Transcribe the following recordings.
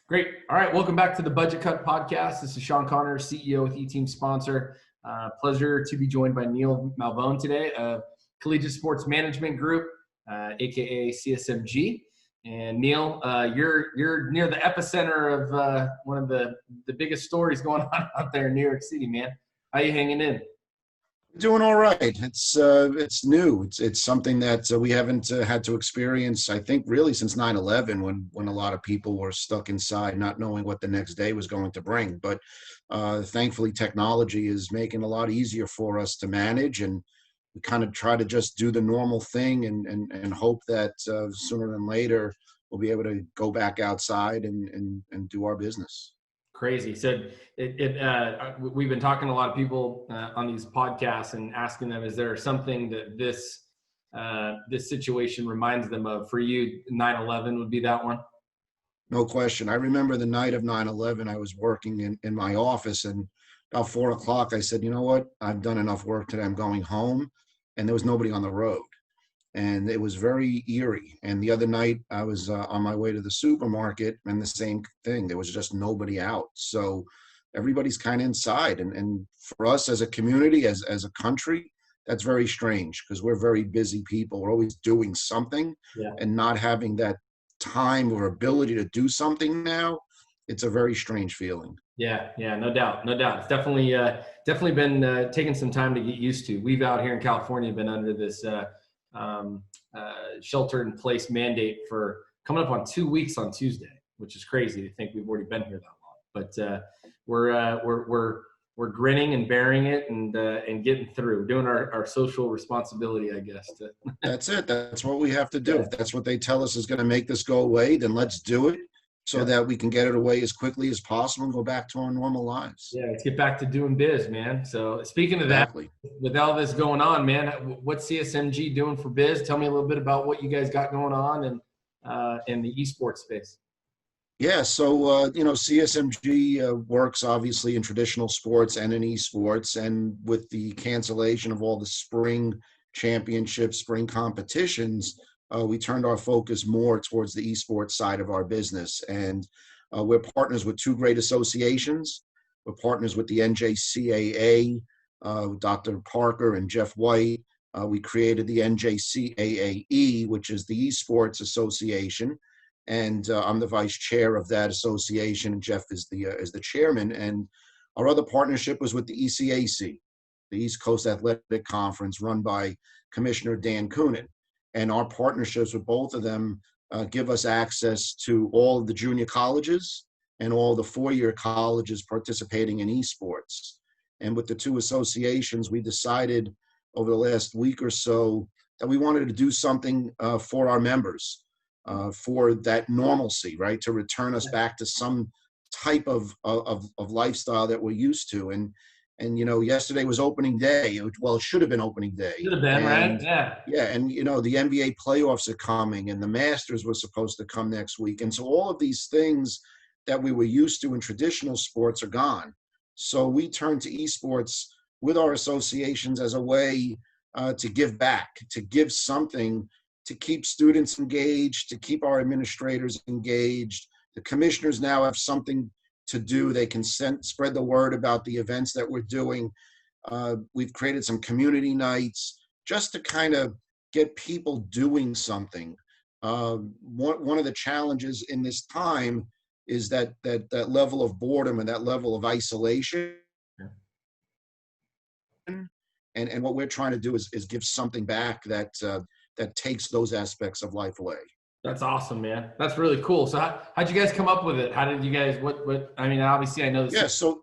Great. All right. Welcome back to the Budget Cut Podcast. This is Sean Connor, CEO with eTeam Sponsor. Pleasure to be joined by Neil Malvone today, Collegiate Sports Management Group, aka CSMG. And Neil, you're near the epicenter of one of the biggest stories going on out there in New York City, man. How you hanging in? Doing all right. It's new. It's something that we haven't had to experience, I think, really since 9/11, when a lot of people were stuck inside, not knowing what the next day was going to bring. But thankfully, technology is making it a lot easier for us to manage, and we kind of try to just do the normal thing and hope that sooner than later we'll be able to go back outside and do our business. Crazy. So we've been talking to a lot of people on these podcasts and asking them, is there something that this situation reminds them of? For you, 9/11 would be that one? No question. I remember the night of 9/11, I was working in my office, and about 4 o'clock, I said, you know what? I've done enough work today. I'm going home. And there was nobody on the road. And it was very eerie. And the other night, I was on my way to the supermarket, and the same thing. There was just nobody out. So everybody's kind of inside. And for us as a community, as a country, that's very strange because we're very busy people. We're always doing something, and not having that time or ability to do something now, it's a very strange feeling. Yeah, no doubt. It's definitely been taking some time to get used to. We've out here in California been under this shelter-in-place mandate for coming up on 2 weeks on Tuesday, which is crazy to think we've already been here that long. But we're grinning and bearing it and getting through, doing our social responsibility, I guess. That's it. That's what we have to do. If that's what they tell us is going to make this go away, then let's do it so that we can get it away as quickly as possible and go back to our normal lives. Yeah, let's get back to doing biz, man. So speaking of that, with all this going on, man, what's CSMG doing for biz? Tell me a little bit about what you guys got going on and in the esports space. Yeah, so CSMG works obviously in traditional sports and in esports, and with the cancellation of all the spring championships, spring competitions, we turned our focus more towards the esports side of our business. And we're partners with two great associations. We're partners with the NJCAA, Dr. Parker and Jeff White. We created the NJCAA, which is the Esports Association. And I'm the vice chair of that association, and Jeff is the chairman. And our other partnership was with the ECAC, the East Coast Athletic Conference, run by Commissioner Dan Coonan. And our partnerships with both of them give us access to all of the junior colleges and all the four-year colleges participating in esports. And with the two associations, we decided over the last week or so that we wanted to do something for our members, for that normalcy, right? To return us back to some type of lifestyle that we're used to. And yesterday was opening day. Well, it should have been opening day. Should have been, right? Yeah. Yeah, and the NBA playoffs are coming, and the Masters was supposed to come next week. And so all of these things that we were used to in traditional sports are gone. So we turned to esports with our associations as a way to give back, to give something, to keep students engaged, to keep our administrators engaged. The commissioners now have something to do. They can spread the word about the events that we're doing. We've created some community nights just to kind of get people doing something. One of the challenges in this time is that level of boredom and that level of isolation. And what we're trying to do is give something back that takes those aspects of life away. That's awesome, man. That's really cool. So how'd you guys come up with it? How did you guys, I mean, obviously I know this. Yeah, so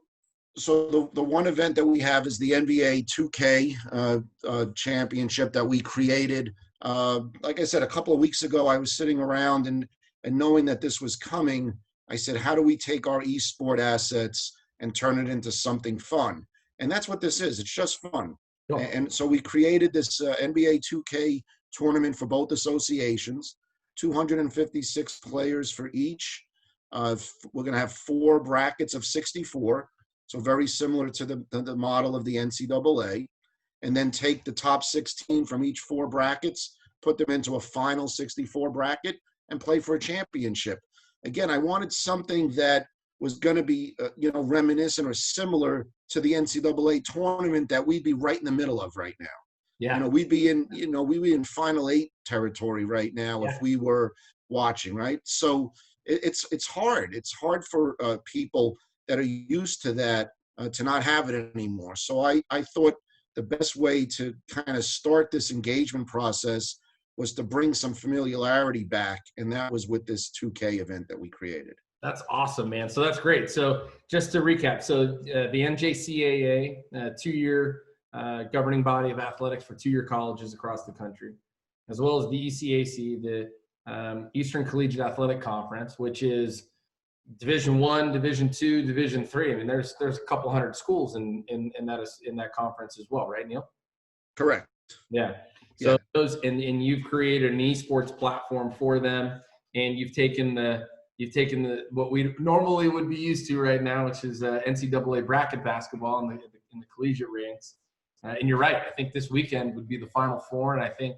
the one event that we have is the NBA 2K championship that we created. Like I said, a couple of weeks ago, I was sitting around and knowing that this was coming, I said, how do we take our esport assets and turn it into something fun? And that's what this is. It's just fun. Oh. And so we created this NBA 2K tournament for both associations. 256 players for each. We're going to have 4 brackets of 64, so very similar to the model of the NCAA, and then take the top 16 from each 4 brackets, put them into a final 64 bracket, and play for a championship. again, I wanted something that was going to be, reminiscent or similar to the NCAA tournament that we'd be right in the middle of right now. Yeah. We'd be in Final Eight territory right now if Yeah. we were watching, right? So it's hard. It's hard for people that are used to that to not have it anymore. So I thought the best way to kind of start this engagement process was to bring some familiarity back, and that was with this 2K event that we created. That's awesome, man. So that's great. So just to recap, so the NJCAA, 2-year governing body of athletics for 2-year colleges across the country, as well as the ECAC, the Eastern Collegiate Athletic Conference, which is Division I, Division II, Division III. I mean, there's a couple hundred schools in that conference as well, right, Neil? Correct. Yeah. So Yeah. those and you've created an esports platform for them, and you've taken the what we normally would be used to right now, which is NCAA bracket basketball in the collegiate ranks. And you're right. I think this weekend would be the Final Four, and I think,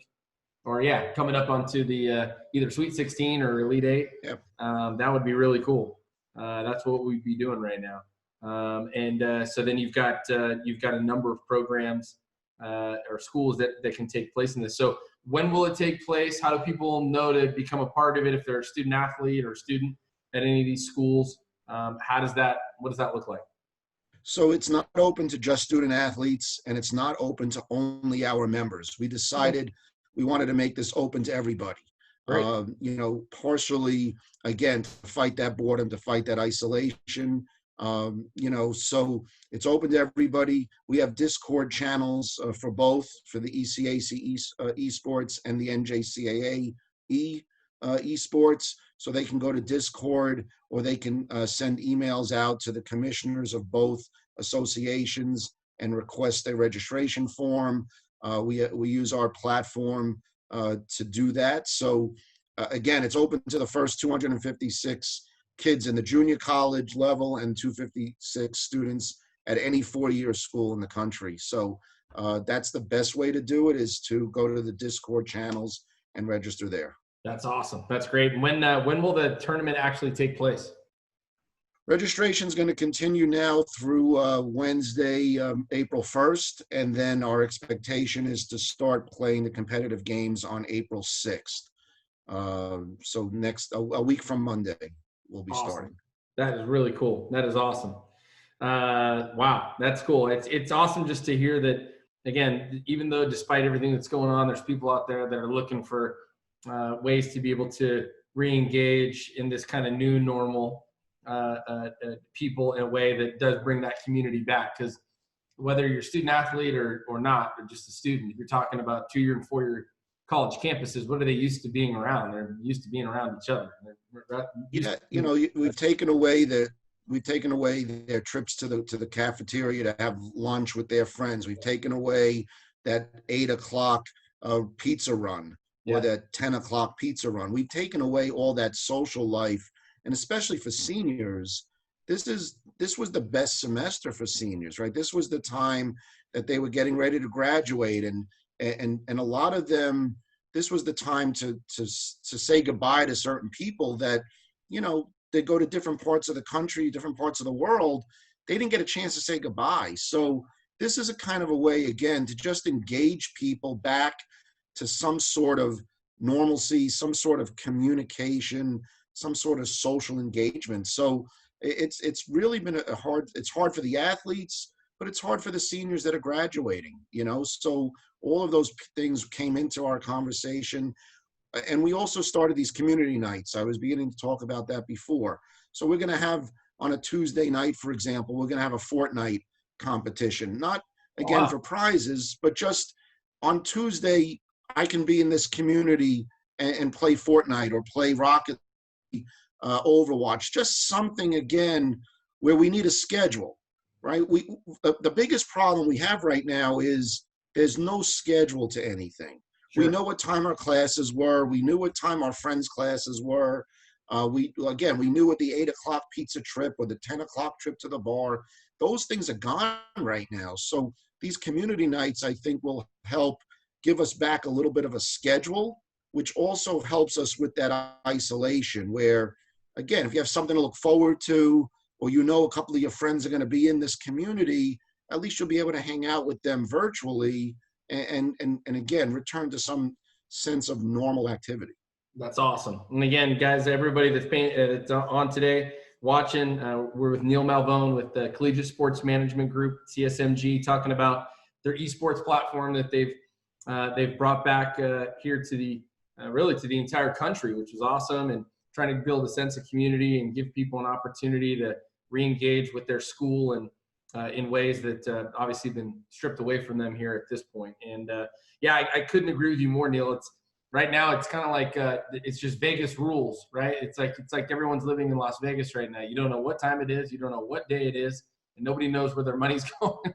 coming up onto the either Sweet 16 or Elite Eight. Yep. That would be really cool. That's what we'd be doing right now. So then you've got a number of programs or schools that can take place in this. So when will it take place? How do people know to become a part of it if they're a student athlete or a student at any of these schools? What does that look like? So it's not open to just student athletes, and it's not open to only our members. We decided we wanted to make this open to everybody. Right. Partially, again, to fight that boredom, to fight that isolation. So it's open to everybody. We have Discord channels for both, for the ECAC eSports and the NJCAA eSports. So they can go to Discord, or they can send emails out to the commissioners of both associations and request a registration form. We use our platform to do that. So again, it's open to the first 256 kids in the junior college level and 256 students at any 4-year school in the country. So that's the best way to do it, is to go to the Discord channels and register there. That's awesome. That's great. And when will the tournament actually take place? Registration is going to continue now through Wednesday, April 1st, and then our expectation is to start playing the competitive games on April 6th. So a week from Monday, we'll be starting. That is really cool. That is awesome. Wow, that's cool. It's awesome just to hear that, again, even though despite everything that's going on, there's people out there that are looking for ways to be able to re-engage in this kind of new normal people in a way that does bring that community back. Because whether you're a student athlete or not, or just a student, if you're talking about 2-year and 4-year college campuses, what are they used to being around? They're used to being around each other. We've taken away their trips to the cafeteria to have lunch with their friends. We've taken away that 8 o'clock pizza run, or that 10 o'clock pizza run. We've taken away all that social life, and especially for seniors, this was the best semester for seniors, right? This was the time that they were getting ready to graduate, and a lot of them, this was the time to say goodbye to certain people that, they go to different parts of the country, different parts of the world. They didn't get a chance to say goodbye. So this is a kind of a way, again, to just engage people back to some sort of normalcy, some sort of communication, some sort of social engagement. So it's really been it's hard for the athletes, but it's hard for the seniors that are graduating, So all of those things came into our conversation. And we also started these community nights. I was beginning to talk about that before. So we're going to have, on a Tuesday night, for example, we're going to have a Fortnite competition, not again for prizes, but just on Tuesday, I can be in this community and play Fortnite or play Rocket Overwatch, just something, again, where we need a schedule, right? The biggest problem we have right now is there's no schedule to anything. Sure. We know what time our classes were. We knew what time our friends' classes were. We knew what the 8 o'clock pizza trip or the 10 o'clock trip to the bar. Those things are gone right now. So these community nights, I think, will help give us back a little bit of a schedule, which also helps us with that isolation where, again, if you have something to look forward to, or you know a couple of your friends are going to be in this community, at least you'll be able to hang out with them virtually and again, return to some sense of normal activity. That's awesome. And again, guys, everybody that's on today watching, we're with Neil Malvone with the Collegiate Sports Management Group, CSMG, talking about their esports platform that they've brought back here to the really to the entire country, which is awesome, and trying to build a sense of community and give people an opportunity to re-engage with their school and in ways that obviously been stripped away from them here at this point. And yeah, I couldn't agree with you more, Neil. Right now, it's kind of like it's just Vegas rules, right? It's like everyone's living in Las Vegas right now. You don't know what time it is, you don't know what day it is, and nobody knows where their money's going.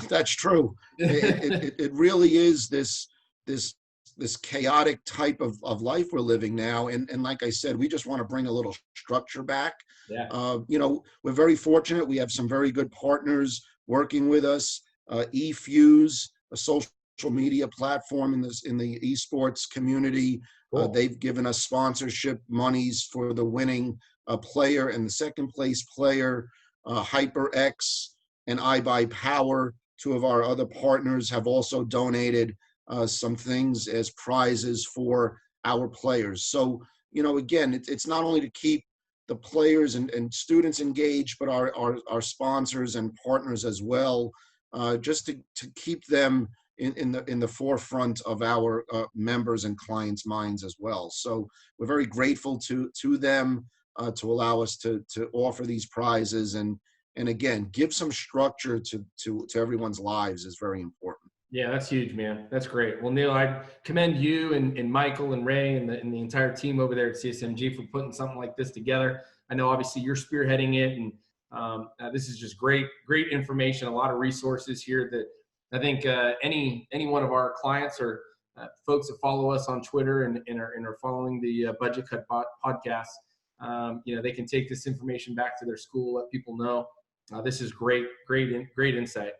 That's true. It really is this chaotic type of life we're living now, and like I said, we just want to bring a little structure back. Yeah. We're very fortunate. We have some very good partners working with us. eFuse, a social media platform in the esports community. Cool. They've given us sponsorship monies for the winning player and the second place player. HyperX and iBuyPower, two of our other partners, have also donated some things as prizes for our players. So, again, it's not only to keep the players and students engaged, but our sponsors and partners as well, just to keep them in the forefront of our members and clients' minds as well. So we're very grateful to them to allow us to offer these prizes, and again, give some structure to everyone's lives is very important. Yeah, that's huge, man. That's great. Well, Neil, I commend you and Michael and Ray and the entire team over there at CSMG for putting something like this together. I know obviously you're spearheading it, and this is just great information, a lot of resources here that I think any one of our clients or folks that follow us on Twitter and are following the Budget Cut podcast, they can take this information back to their school, let people know. This is great insight.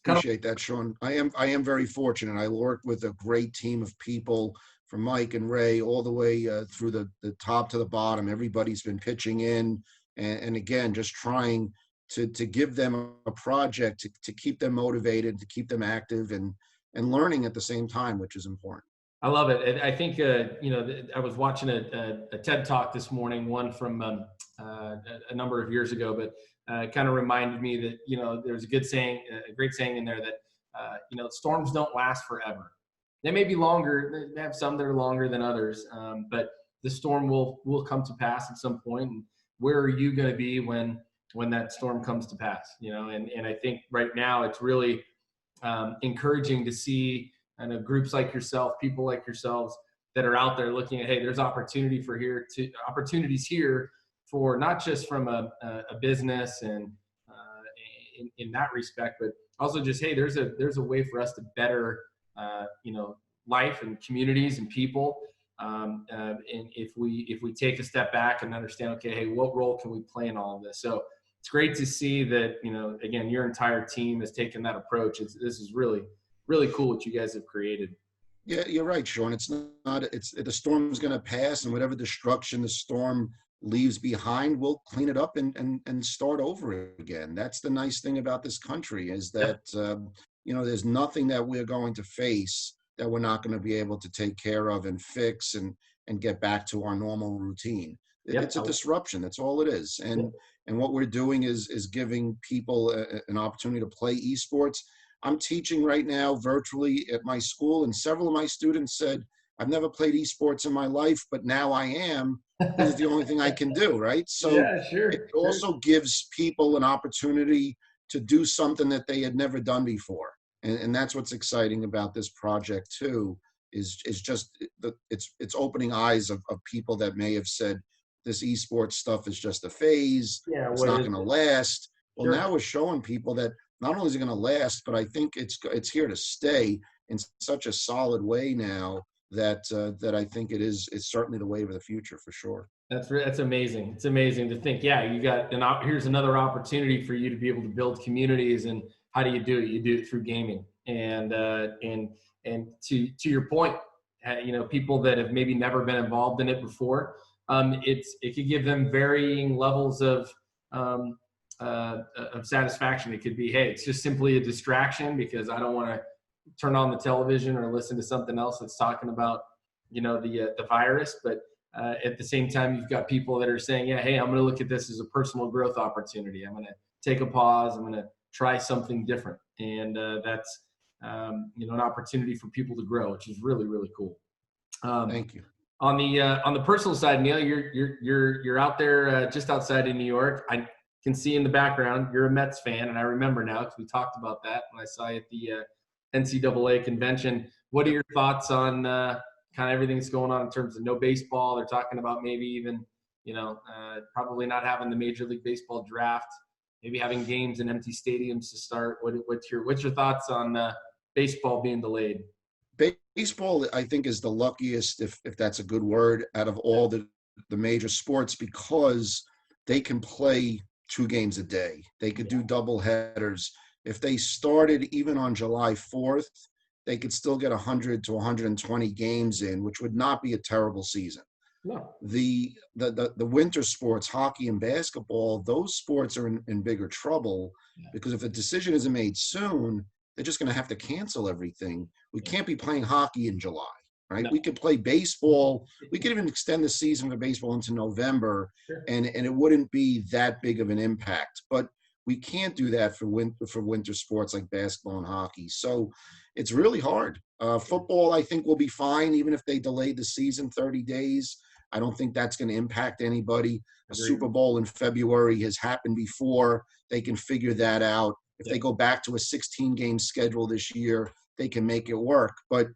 Appreciate that, Sean. I am very fortunate. I work with a great team of people, from Mike and Ray all the way through the top to the bottom. Everybody's been pitching in, and again, just trying to give them a project to keep them motivated, to keep them active and learning at the same time, which is important. I love it. I think, I was watching a TED Talk this morning, one from a number of years ago, but kind of reminded me that, there's a great saying in there that, storms don't last forever. They may be longer. They have some that are longer than others, but the storm will come to pass at some point. And where are you going to be when that storm comes to pass? And I think right now it's really encouraging to see groups like yourself, people like yourselves that are out there looking at, hey, there's opportunities here for not just from a business and in that respect, but also just, hey, there's a way for us to better life and communities and people. And if we take a step back and understand, okay, hey, what role can we play in all of this? So it's great to see that, again, your entire team has taken that approach. This is really, really cool what you guys have created. Yeah, you're right, Sean. The storm's going to pass, and whatever destruction the storm leaves behind, we'll clean it up and start over again. That's the nice thing about this country, is that, there's nothing that we're going to face that we're not going to be able to take care of and fix and get back to our normal routine. It's a disruption. That's all it is. And what we're doing is giving people an opportunity to play esports. I'm teaching right now virtually at my school, and several of my students said, I've never played esports in my life, but now I am. This is the only thing I can do, right? So yeah, sure, it also gives people an opportunity to do something that they had never done before. And that's what's exciting about this project too, is just it's opening eyes of people that may have said this esports stuff is just a phase. Yeah, it's not going to last. Well, Sure. now we're showing people that not only is it going to last, but I think it's here to stay in such a solid way now that I think it's certainly the wave of the future for sure. That's amazing. It's amazing to think, yeah, you got here's another opportunity for you to be able to build communities. And how do you do it? You do it through gaming. And to your point, people that have maybe never been involved in it before. It could give them varying levels of satisfaction. It could be, hey, it's just simply a distraction because I don't want to turn on the television or listen to something else that's talking about, the virus. But at the same time, you've got people that are saying, yeah, hey, I'm going to look at this as a personal growth opportunity. I'm going to take a pause. I'm going to try something different. And that's, an opportunity for people to grow, which is really, really cool. Thank you. On the personal side, Neil, you're out there just outside of New York. I can see in the background you're a Mets fan, and I remember now because we talked about that when I saw you at the NCAA convention. What are your thoughts on kind of everything that's going on in terms of no baseball? They're talking about maybe even probably not having the Major League Baseball draft, maybe having games in empty stadiums to start. What's your thoughts on baseball being delayed? Baseball, I think, is the luckiest, if that's a good word, out of all the major sports because they can play 2 games a day. They could do double headers. If they started even on July 4th, they could still get 100 to 120 games in, which would not be a terrible season. No. The winter sports, hockey and basketball, those sports are in bigger trouble because if a decision isn't made soon, they're just going to have to cancel everything. We can't be playing hockey in July, right? No. We could play baseball. We could even extend the season for baseball into November, and it wouldn't be that big of an impact. But we can't do that for winter sports like basketball and hockey. So it's really hard. Football, I think, will be fine even if they delayed the season 30 days. I don't think that's going to impact anybody. A Super Bowl in February has happened before. They can figure that out. If they go back to a 16-game schedule this year, they can make it work. But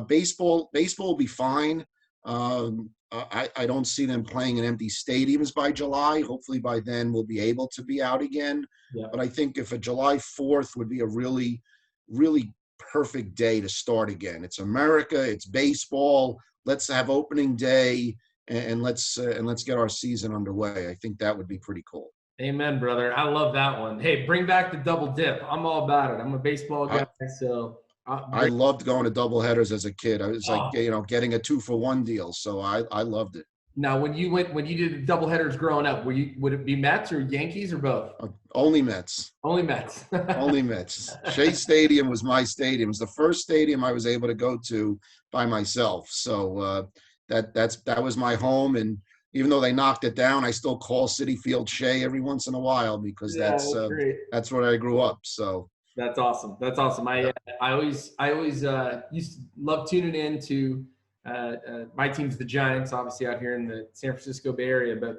baseball will be fine. I don't see them playing in empty stadiums by July. Hopefully by then we'll be able to be out again. Yeah. But I think if a July 4th would be a really, really perfect day to start again. It's America. It's baseball. Let's have opening day and let's get our season underway. I think that would be pretty cool. Amen, brother. I love that one. Hey, bring back the double dip. I'm all about it. I'm a baseball guy, so I loved going to double headers as a kid. I was getting a 2-for-1 deal, so I loved it. Now, when you did double headers growing up, would it be Mets or Yankees or both? Only Mets. Only Mets. Only Mets. Shea Stadium was my stadium. It was the first stadium I was able to go to by myself. So that was my home, and even though they knocked it down, I still call Citi Field Shea every once in a while because that's where I grew up. So that's awesome. That's awesome. I always used to love tuning in to my team's the Giants, obviously out here in the San Francisco Bay Area. But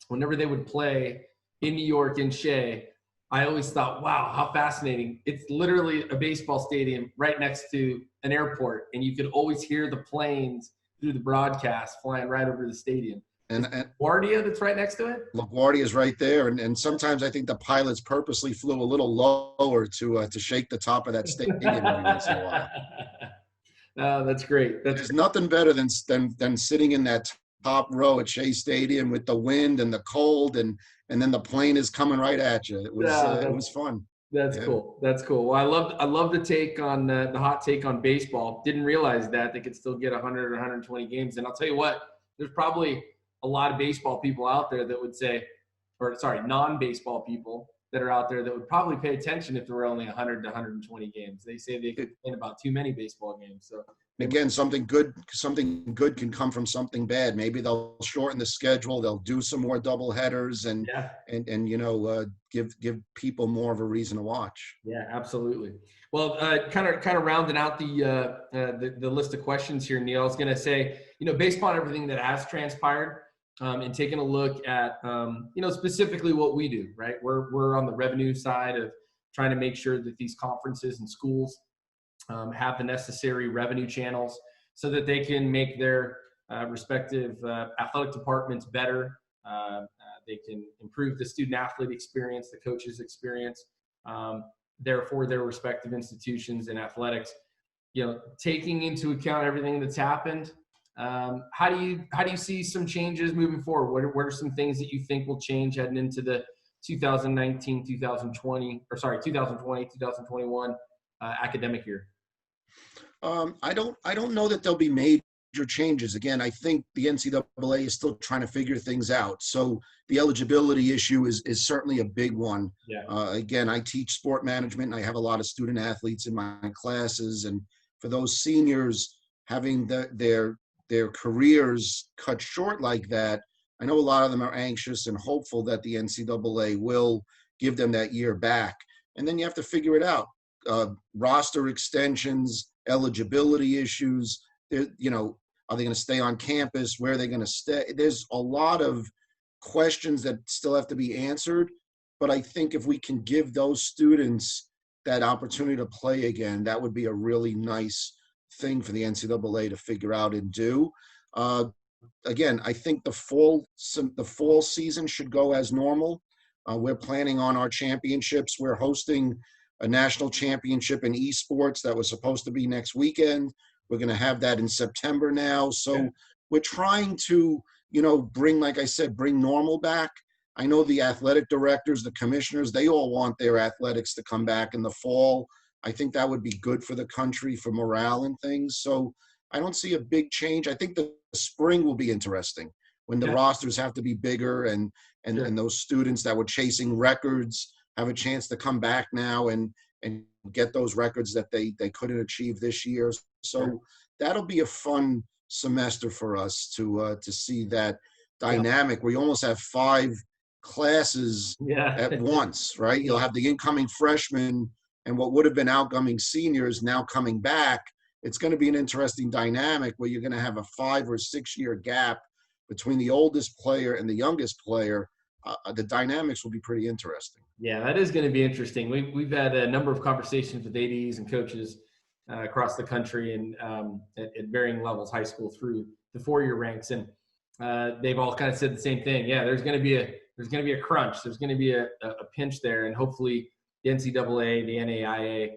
whenever they would play in New York in Shea, I always thought, wow, how fascinating! It's literally a baseball stadium right next to an airport, and you could always hear the planes through the broadcast flying right over the stadium. And LaGuardia that's right next to it? LaGuardia is right there. And sometimes I think the pilots purposely flew a little lower to shake the top of that stadium every once in a while. Oh, that's great. There's nothing better than sitting in that top row at Shea Stadium with the wind and the cold and then the plane is coming right at you. It was fun. That's cool. That's cool. Well, I love the take on the hot take on baseball. Didn't realize that they could still get 100 or 120 games. And I'll tell you what, there's probably a lot of baseball people out there that would say, non-baseball people that are out there that would probably pay attention if there were only 100 to 120 games. They say they complain about too many baseball games. So again, something good can come from something bad. Maybe they'll shorten the schedule. They'll do some more double headers and give people more of a reason to watch. Yeah, absolutely. Well, kind of rounding out the list of questions here, Neil, I was going to say, based on everything that has transpired, and taking a look at, specifically what we do, right? We're on the revenue side of trying to make sure that these conferences and schools have the necessary revenue channels so that they can make their respective athletic departments better. They can improve the student athlete experience, the coaches experience, therefore their respective institutions and athletics. Taking into account everything that's happened, how do you see some changes moving forward? What are some things that you think will change heading into the 2020, 2021 academic year? I don't know that there'll be major changes. Again, I think the NCAA is still trying to figure things out. So the eligibility issue is certainly a big one. Yeah. Again, I teach sport management, and I have a lot of student athletes in my classes. And for those seniors having their careers cut short like that, I know a lot of them are anxious and hopeful that the NCAA will give them that year back. And then you have to figure it out. Roster extensions, eligibility issues, are they going to stay on campus? Where are they going to stay? There's a lot of questions that still have to be answered. But I think if we can give those students that opportunity to play again, that would be a really nice thing for the NCAA to figure out and do. Again, I think the fall season should go as normal. We're planning on our championships. We're hosting a national championship in eSports that was supposed to be next weekend. We're going to have that in September now. So we're trying to, bring, like I said, bring normal back. I know the athletic directors, the commissioners, they all want their athletics to come back in the fall. I think that would be good for the country, for morale and things. So I don't see a big change. I think the spring will be interesting when the rosters have to be bigger and those students that were chasing records have a chance to come back now and get those records that they couldn't achieve this year. So that'll be a fun semester for us to see that dynamic where you almost have 5 classes at once, right? You'll have the incoming freshmen and what would have been outgoing seniors now coming back. It's going to be an interesting dynamic where you're going to have a 5 or 6 year gap between the oldest player and the youngest player. The dynamics will be pretty interesting. Yeah, that is going to be interesting. We've had a number of conversations with ADs and coaches across the country and at varying levels, high school through the 4-year ranks, and they've all kind of said the same thing. Yeah, there's going to be a crunch. There's going to be a pinch there, and hopefully the NCAA, the NAIA,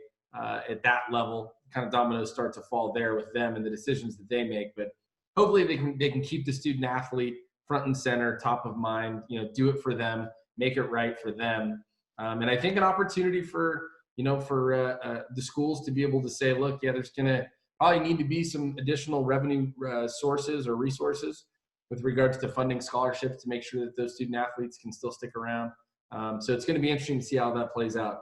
at that level, kind of dominoes start to fall there with them and the decisions that they make. But hopefully they can keep the student athlete front and center, top of mind. Do it for them, make it right for them, and I think an opportunity for the schools to be able to say, look, there's going to probably need to be some additional revenue sources or resources with regards to funding scholarships to make sure that those student athletes can still stick around. So it's going to be interesting to see how that plays out.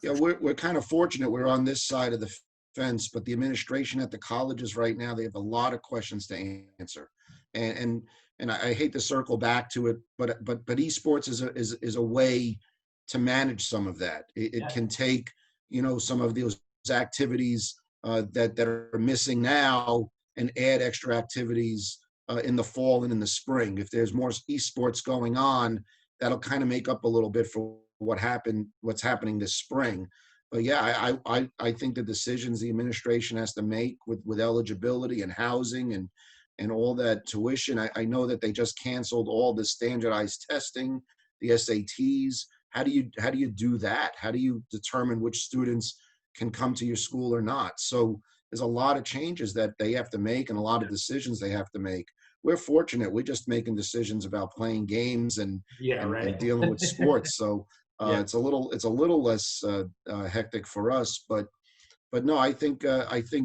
We're kind of fortunate. We're on this side of the fence, but the administration at the colleges right now, they have a lot of questions to answer. And I hate to circle back to it, but esports is a way to manage some of that. It can take, some of those activities that are missing now and add extra activities in the fall and in the spring. If there's more esports going on, that'll kind of make up a little bit for what's happening this spring. But I think the decisions the administration has to make with eligibility and housing and all that tuition. I know that they just canceled all the standardized testing, the SATs. How do you do that? How do you determine which students can come to your school or not? So there's a lot of changes that they have to make and a lot of decisions they have to make. We're fortunate. We're just making decisions about playing games and dealing with sports. So it's a little less hectic for us. But no, I think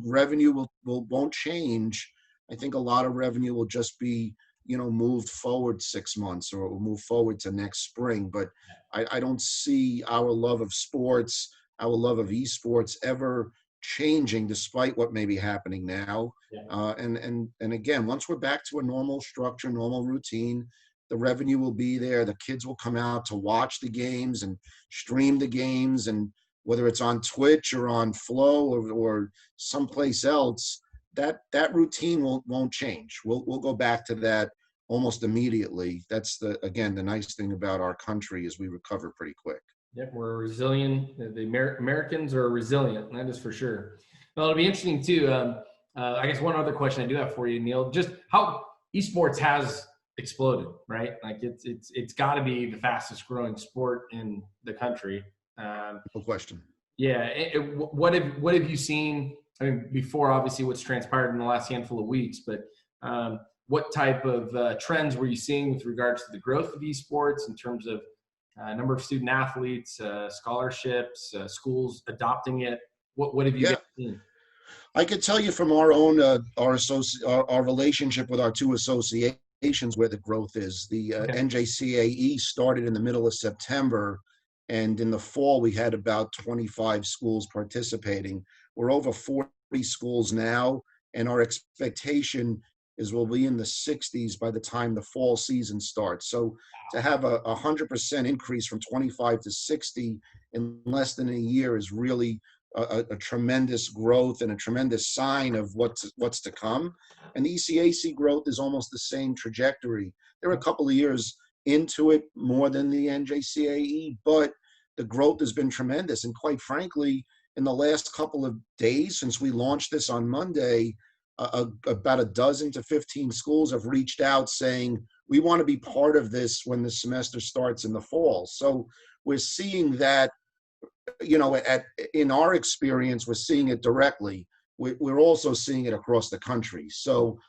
revenue won't change. I think a lot of revenue will just be moved forward 6 months or move forward to next spring. But I don't see our love of sports, our love of esports ever changing despite what may be happening now. And again, once we're back to a normal structure, normal routine, the revenue will be there. The kids will come out to watch the games and stream the games, and whether it's on Twitch or on Flow or someplace else, that routine won't change. We'll go back to that almost immediately. That's the nice thing about our country is we recover pretty quick. Yep, we're resilient. The Americans are resilient, that is for sure. Well, it'll be interesting too. I guess one other question I do have for you, Neil, just how esports has exploded, right? Like it's got to be the fastest growing sport in the country. No question. Yeah. What have you seen? I mean, before obviously what's transpired in the last handful of weeks, but what type of trends were you seeing with regards to the growth of esports in terms of number of student athletes, scholarships, schools adopting it? What have you guys seen? I could tell you from our own our relationship with our two associations where the growth is. The Okay. NJCAE started in the middle of September, and in the fall we had about 25 schools participating. We're over 40 schools now, and our expectation is we'll be in the 60s by the time the fall season starts. So to have a 100% increase from 25 to 60 in less than a year is really a tremendous growth and a tremendous sign of what's to come. And the ECAC growth is almost the same trajectory. They're a couple of years into it more than the NJCAE, but the growth has been tremendous. And quite frankly, in the last couple of days since we launched this on Monday, about a dozen to 15 schools have reached out saying, we want to be part of this when the semester starts in the fall. So we're seeing that, in our experience, we're seeing it directly. We're also seeing it across the country. So,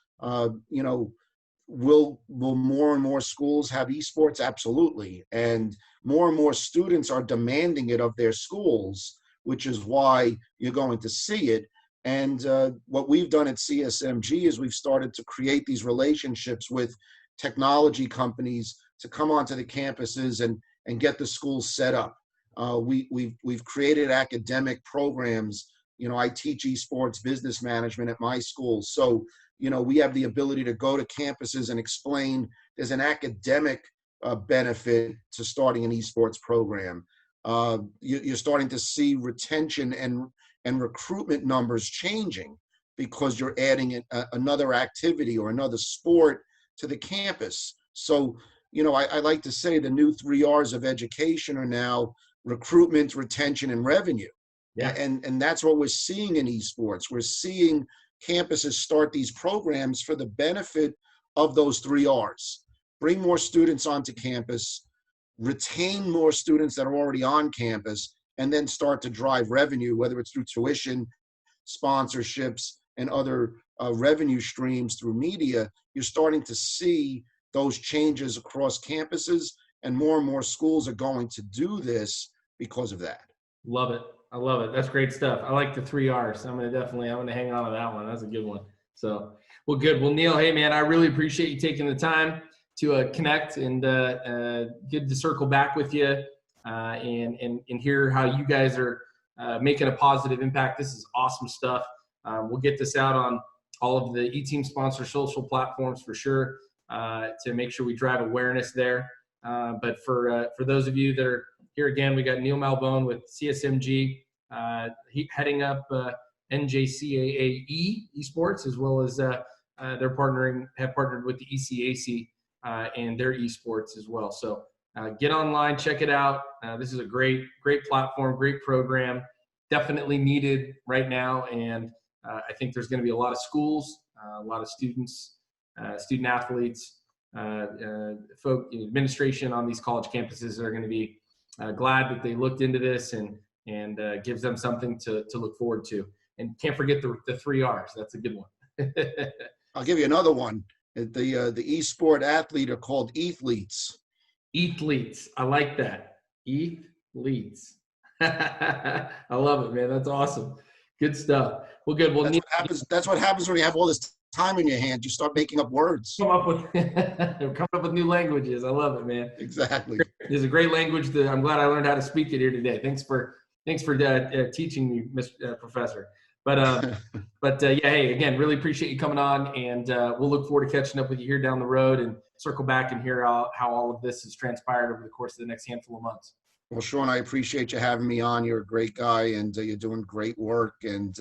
will more and more schools have esports? Absolutely. And more students are demanding it of their schools, which is why you're going to see it. And what we've done at CSMG is we've started to create these relationships with technology companies to come onto the campuses and get the schools set up. We've created academic programs. I teach esports business management at my school. So, we have the ability to go to campuses and explain there's an academic benefit to starting an esports program. You're starting to see retention and recruitment numbers changing because you're adding another activity or another sport to the campus. So, I like to say the new 3 R's of education are now recruitment, retention, and revenue. Yeah. And that's what we're seeing in esports. We're seeing campuses start these programs for the benefit of those 3 R's. Bring more students onto campus, retain more students that are already on campus, and then start to drive revenue, whether it's through tuition, sponsorships, and other revenue streams through media. You're starting to see those changes across campuses, and more schools are going to do this because of that. Love it. I love it. That's great stuff. I like the 3 R's. I'm going to hang on to that one. That's a good one. So, well, good. Well, Neil, hey man, I really appreciate you taking the time to connect and good to circle back with you and hear how you guys are making a positive impact. This is awesome stuff. We'll get this out on all of the eTeam sponsor social platforms for sure to make sure we drive awareness there. But for those of you that are here again, we got Neil Malvone with CSMG, heading up NJCAA eSports, as well as have partnered with the ECAC and their eSports as well. So get online, check it out. This is a great platform, great program, definitely needed right now. And I think there's going to be a lot of schools, a lot of students, student athletes, administration on these college campuses are going to be glad that they looked into this and gives them something to look forward to. And can't forget the 3 R's. That's a good one. I'll give you another one. The esport athlete are called eathletes. Eathletes. I like that. Eathletes. I love it, man. That's awesome. Good stuff. Well, good. Well, That's what happens when you have all this time in your hand. You start making up words. Come up with new languages. I love it, man. Exactly. It's a great language. I'm glad I learned how to speak it here today. Thanks for teaching me, Mr. Professor. But yeah, hey, again, really appreciate you coming on, and we'll look forward to catching up with you here down the road and circle back and hear how all of this has transpired over the course of the next handful of months. Well, Sean, I appreciate you having me on. You're a great guy, and you're doing great work. And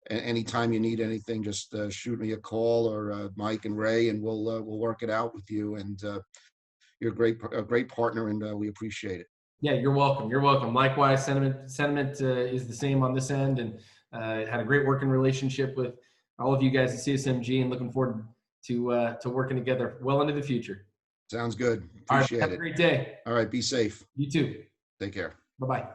anytime you need anything, just shoot me a call, or Mike and Ray, and we'll work it out with you. And you're a great partner, and we appreciate it. Yeah, you're welcome. You're welcome. Likewise, sentiment is the same on this end, and had a great working relationship with all of you guys at CSMG, and looking forward to working together well into the future. Sounds good. All right, Appreciate have it. a great day. All right, be safe. You too. Take care. Bye-bye.